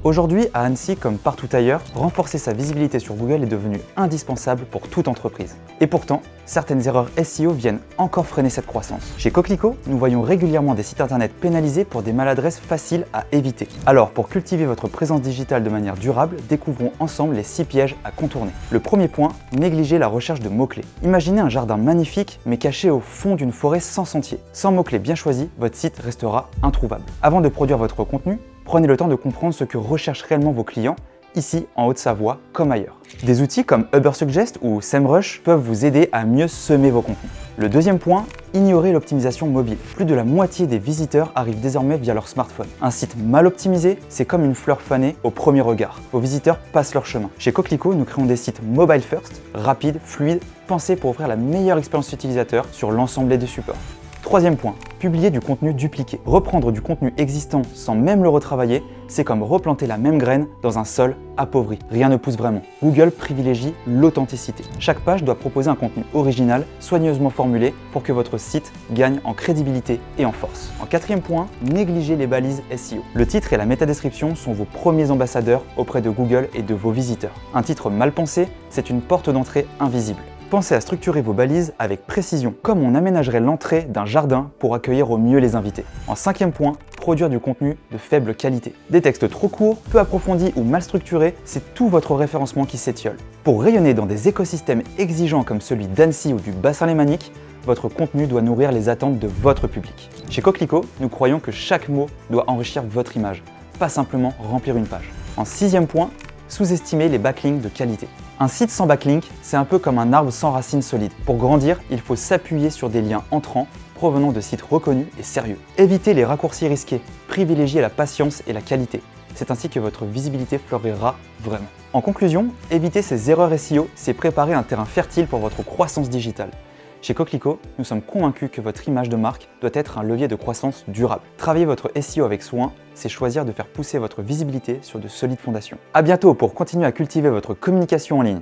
Aujourd'hui, à Annecy comme partout ailleurs, renforcer sa visibilité sur Google est devenu indispensable pour toute entreprise. Et pourtant, certaines erreurs SEO viennent encore freiner cette croissance. Chez Coquelicot, nous voyons régulièrement des sites internet pénalisés pour des maladresses faciles à éviter. Alors, pour cultiver votre présence digitale de manière durable, découvrons ensemble les 6 pièges à contourner. Le premier point, négligez la recherche de mots-clés. Imaginez un jardin magnifique, mais caché au fond d'une forêt sans sentier. Sans mots-clés bien choisis, votre site restera introuvable. Avant de produire votre contenu, prenez le temps de comprendre ce que recherchent réellement vos clients, ici en Haute-Savoie comme ailleurs. Des outils comme Ubersuggest ou SEMrush peuvent vous aider à mieux semer vos contenus. Le deuxième point, ignorez l'optimisation mobile. Plus de la moitié des visiteurs arrivent désormais via leur smartphone. Un site mal optimisé, c'est comme une fleur fanée au premier regard. Vos visiteurs passent leur chemin. Chez Coquelicot, nous créons des sites mobile first, rapides, fluides, pensés pour offrir la meilleure expérience utilisateur sur l'ensemble des supports. Troisième point, publier du contenu dupliqué. Reprendre du contenu existant sans même le retravailler, c'est comme replanter la même graine dans un sol appauvri. Rien ne pousse vraiment. Google privilégie l'authenticité. Chaque page doit proposer un contenu original, soigneusement formulé, pour que votre site gagne en crédibilité et en force. En quatrième point, négligez les balises SEO. Le titre et la métadescription sont vos premiers ambassadeurs auprès de Google et de vos visiteurs. Un titre mal pensé, c'est une porte d'entrée invisible. Pensez à structurer vos balises avec précision, comme on aménagerait l'entrée d'un jardin pour accueillir au mieux les invités. En cinquième point, produire du contenu de faible qualité. Des textes trop courts, peu approfondis ou mal structurés, c'est tout votre référencement qui s'étiole. Pour rayonner dans des écosystèmes exigeants comme celui d'Annecy ou du bassin lémanique, votre contenu doit nourrir les attentes de votre public. Chez Coquelicot, nous croyons que chaque mot doit enrichir votre image, pas simplement remplir une page. En sixième point, sous-estimer les backlinks de qualité. Un site sans backlink, c'est un peu comme un arbre sans racines solides. Pour grandir, il faut s'appuyer sur des liens entrants provenant de sites reconnus et sérieux. Évitez les raccourcis risqués, privilégiez la patience et la qualité. C'est ainsi que votre visibilité fleurira vraiment. En conclusion, éviter ces erreurs SEO, c'est préparer un terrain fertile pour votre croissance digitale. Chez Coquelicot, nous sommes convaincus que votre image de marque doit être un levier de croissance durable. Travailler votre SEO avec soin, c'est choisir de faire pousser votre visibilité sur de solides fondations. À bientôt pour continuer à cultiver votre communication en ligne.